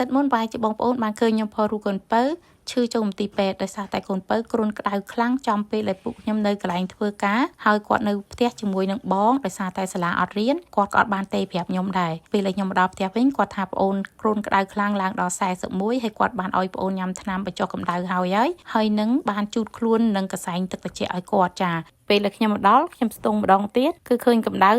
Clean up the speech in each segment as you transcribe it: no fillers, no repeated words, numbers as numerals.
ទឹកមុនបាយជាបងប្អូនបានឃើញខ្ញុំផុសរូបកូនពៅឈឺចូលមន្ទីរពេទ្យដោយសារតែកូនពៅគ្រុនក្តៅខ្លាំងចំពេលដែលពួកខ្ញុំនៅកន្លែងធ្វើការហើយគាត់នៅផ្ទះជាមួយនឹងបងដោយសារតែសាលាអត់រៀនគាត់ក៏អត់បានទេប្រាប់ខ្ញុំដែរពេលដែលខ្ញុំមកដល់ផ្ទះវិញគាត់ថាប្អូនគ្រុនក្តៅខ្លាំងឡើងដល់41ហើយគាត់បានឲ្យប្អូនញ៉ាំថ្នាំបញ្ចុះកម្ដៅហើយនឹងបានជូតខ្លួននឹងកសែងទឹកត្រជាក់ឲ្យគាត់ចាពេលដែលខ្ញុំមកដល់ខ្ញុំស្ទង់ម្ដងទៀតគឺឃើញកម្ដៅ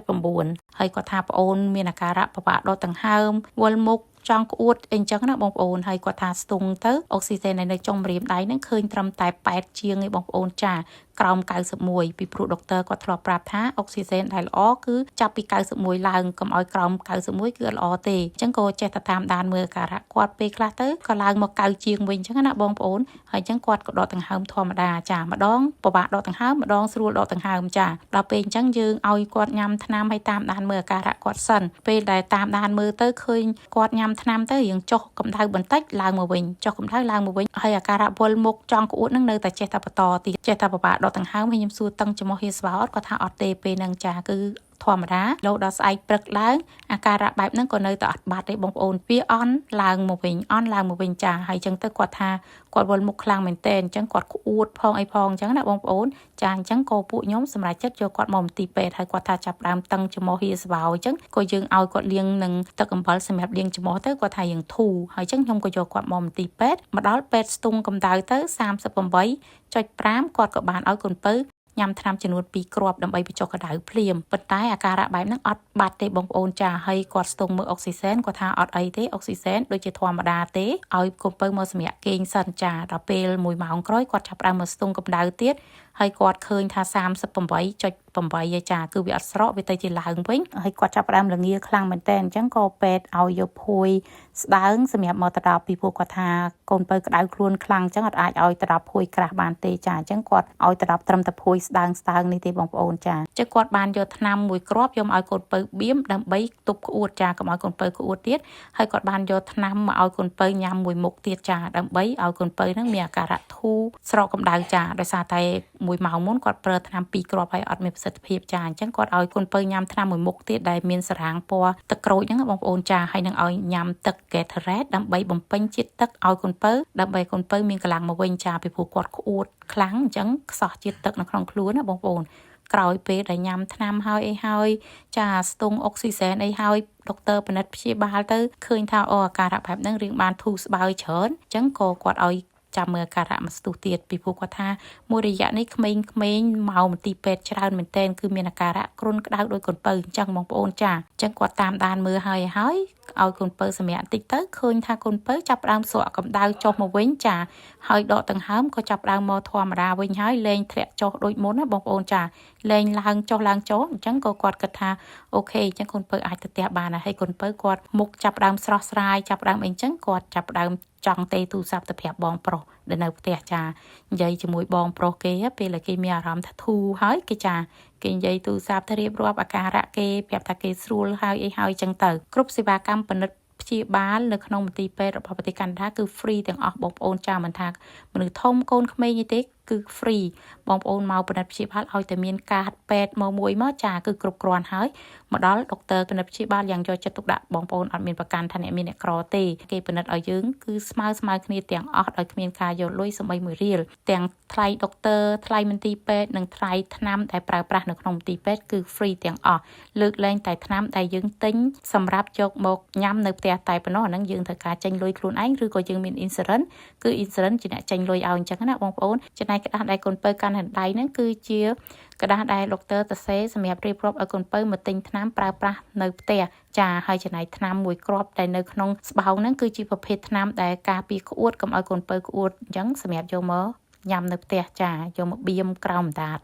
38.9ហើយគាត់ថាប្អូនមានអាការៈពិបាកដកដង្ហើមវល់មុខចង់ក្អួតអីចឹងណាបងប្អូនហើយគាត់ថាស្ទង់ទៅអុកស៊ីហ្សែននៅចុងម្រាមដៃហ្នឹងឃើញត្រឹមតែ8ជាងឯងបងប្អូនចាក្រោម91ពីព្រោះដុកទ័រគាត់ធ្លាប់ប្រាប់ថាអុកស៊ីហ្សែនដែលល្អគឺចាប់ពី91ឡើងកុំឲ្យក្រោម91គឺល្អទេអញ្ចឹងក៏ចេះតែតាមដានមើលអាការៈគាត់ពេលខ្លះទៅក៏ឡើងមក90ជាងវិញអញ្ចឹងណាបងប្អូនហើយអញ្ចឹងគាត់ក៏ដកដង្ហើមធម្មតាចាម្ដងពិបាកដកដង្ហើមម្ដងស្រួលដកដង្ហើមចាដល់ពេលអញ្ចឹងយើងឲ្យគាត់ញ៉ាំថ្នាំឲ្យតាមដានមើលអាការៈគាត់សិនពេលដែលតាមដានមើលទៅឃើញគាត់ញ៉ាំថ្នាំទៅរៀងចុះកម្ដៅបន្តិចឡើងមកវិញចុះកម្ដៅឡើងមកវិញហើយអាការៈវល់មុខចង់ក្អួតនឹងនៅតែចេះតែបន្តទៀតចេះតែពិបាកដកដង្ហើមហើយខ្ញុំសួរតឹងចំហហៀស្វាអត់គាត់ថាអត់ទេពេលហ្នឹងចាគឺធម្មតាលោដល់ស្អែកព្រឹកឡើងអាការៈបែបហ្នឹងក៏នៅតែអត់បាត់ទេបងប្អូនវាអន់ឡើងមកវិញចាហើយអញ្ចឹងទៅគាត់ថាគាត់វល់មុខខ្លាំងមែនតើអញ្ចឹងគាត់ក្អួតផងអីផងអញ្ចឹងណាបងប្អូនចាអញ្ចឹងក៏ពួកខ្ញុំសម្រាប់ចិត្តយកគាត់មកមន្ទីរពេទ្យហើយគាត់ថាចាប់ដើមតឹងចំហហៀស្វាអញ្ចឹងក៏យើងឲ្យគាត់លាងនឹងទឹកអំបិលសម្រាប់លាងចំហទៅគាត់ថាយើងធូរហើយអញ្ចឹងខ្ញុំក៏យកគាត់មកមន្ទីរពេទ្យមកដល់ពេទ្យស្ទង់កម្ដៅទៅ38.5គាត់ក៏បានឲ្យកូនពៅញ៉ាំថ្នាំចំនួន2គ្រាប់ដើម្បីបញ្ចុះកម្ដៅភ្លាមប៉ុន្តែអាការៈបែបហ្នឹងអត់បាត់ទេបងប្អូនចាហើយគាត់ស្ទង់មើលអុកស៊ីហ្សែនគាត់ថាអត់អីទេអុកស៊ីហ្សែនដូចជាធម្មតាទេឲ្យកូនពៅមកសម្រាប់គេងសិនចាដល់ពេល1ម៉ោងក្រោយគាត់ចាប់ផ្ដើមមកស្ទង់កម្ដៅទៀតហើយគាត់ឃើញថា38.8ឯចាគឺវាអត់ស្រកវាទៅជាឡើងវិញហើយគាត់ចាប់ផ្ដើមល្ងាខ្លាំងមែនតើអញ្ចឹងក៏ពេទ្យឲ្យយកភួយស្ដើងសម្រាប់មកទៅដល់ពីព្រោះគាត់ថាកូនពៅក្តៅខ្លួនខ្លាំងអញ្ចឹងអត់អាចឲ្យទៅដល់ភួយក្រាស់បានទេចាអញ្ចឹងគាត់ឲ្យទៅដល់ត្រឹមតែភួយស្ដើងនេះទេបងប្អូនចាអញ្ចឹងគាត់បានយកថ្នាំមួយគ្រាប់យកមកឲ្យកូនពៅបៀមដើម្បីទប់ក្អួតចាកុំឲ្យកូនពៅក្អួតទៀតហើយគាត់បានយកថ្នាំមកឲ្យកូនពៅញ៉ាំមួយមុខទៀតចាដើម្បីឲ្យកូនពៅហ្នឹងមានអាការៈធូរស្រកកម្ដៅចាដោយសារតែ1ម៉ោងមុនគាត់ប្រើថ្នាំ2គ្រាប់ហើយអត់មានប្រសិទ្ធភាពចាអញ្ចឹងគាត់ឲ្យកូនពៅញ៉ាំថ្នាំមួយមុខទៀតដែលមានសារ៉ាងពណ៌ទឹកក្រូចហ្នឹងបងប្អូនចាហើយនឹងឲ្យញ៉ាំទឹក Gatorade ដើម្បីបំពេញជាតិទឹកឲ្យកូនពៅដើម្បីកូនពៅមានកម្លាំងមកវិញចាពីព្រោះគាត់ក្អួតខ្លាំងអញ្ចឹងខ្សោះជាតិទឹកនៅក្នុងខ្លួនណាបងប្អូនក្រោយពេលដែលញ៉ាំថ្នាំហើយចាស្ទង់អុកស៊ីហ្សែនអីហើយដុកទ័រពិនិត្យព្យាបាលទៅឃើញថាអាការៈបែបហ្នឹងរៀងបានធូរស្បើយច្រើនអញ្ចឹងក៏គាត់ឲ្យចាំមើលអាការៈមកស្ទុះទៀតពីព្រោះគាត់ថាមួយរយៈនេះក្មេងៗមកមន្ទីរពេទ្យច្រើនមែនទែនគឺមានអាការៈគ្រុនក្តៅដោយកូនពៅអញ្ចឹងបងប្អូនចាអញ្ចឹងគាត់តាមដានមើលហើយឲ្យកូនពៅសម្រាប់បន្តិចទៅឃើញថាកូនពៅចាប់ផ្ដើមស្រកកម្ដៅចុះមកវិញចាហើយដកដង្ហើមក៏ចាប់ផ្ដើមមកធម្មតាវិញហើយលែងធ្លាក់ចុះដូចមុនណាបងប្អូនចាលែងឡើងចុះអញ្ចឹងក៏គាត់គិតថាអូខេអញ្ចឹងកូនពៅអាចទៅផ្ទះបានហើយកូនពៅគាត់មុខចាប់ផ្ដើមស្រស់ស្រាយចាប់ផ្ដើមអីអញ្ចឹងគាត់ចាប់ផ្ដើមចង់ទេទូរស័ព្ទទៅប្រាប់បងប្រុសដែលនៅផ្ទះចានិយាយជាមួយបងប្រុសគេពេលដែលគេមានអារម្មណ៍ថាធូរហើយគេចាគេនិយាយទូរស័ព្ទទៅរៀបរាប់អាការៈគេប្រាប់ថាគេស្រួលហើយអីហើយអញ្ចឹងទៅគ្រប់សេវាកម្មពិនិត្យព្យាបាលនៅក្នុងមន្ទីរពេទ្យរបស់ប្រទេសកាណាដាគឺ free ទាំងអស់បងប្អូនចាមិនថាមនុស្សធំកូនក្មេងទេគឺ free បងប្អូនមកពិនិត្យព្យាបាលឲ្យតែមានកាតពេទ្យមួយមកចាគឺគ្រប់គ្រាន់ហើយមកដល់ដុកទ័រពិនិត្យព្យាបាលយ៉ាងយកចិត្តទុកដាក់បងប្អូនអត់មានប្រកាន់ថាអ្នកមានអ្នកក្រទេគេពិនិត្យឲ្យយើងគឺស្មើគ្នាទាំងអស់ដោយគ្មានការយកលុយសូម្បីមួយរៀលទាំងថ្លៃដុកទ័រថ្លៃមន្ទីរពេទ្យនិងថ្លៃថ្នាំដែលប្រើប្រាស់នៅក្នុងមន្ទីរពេទ្យគឺ free ទាំងអស់លើកលែងតែថ្នាំដែលយើងទិញសម្រាប់យកមកញ៉ាំនៅផ្ទះតែប៉ុណ្ណោះអាហ្នឹងយើងត្រូវការចេញលុយខ្លួនឯងឬក៏យើងមាន insurance គឺ insurance ជាអ្នកចេញលុយឲ្យអញ្ចឹងណាបងប្អូនចំណែកក្តារដែលកូនពៅកាន់នៅដៃហ្នឹងគឺជាក្តារដែលដុកទ័រទៅសេសម្រាប់រៀបរាប់ឲ្យកូនពៅមកទិញថ្នាំប្រើប្រាស់នៅផ្ទះចាហើយចំណែកថ្នាំមួយគ្រាប់ដែលនៅក្នុងស្បោងហ្នឹងគឺជាប្រភេទថ្នាំដែលការពារក្អួតកុំឲ្យកូនពៅក្អួតអញ្ចឹងសម្រាប់យកមកញ៉ាំនៅផ្ទះចាយកមកបៀមក្រោមដាត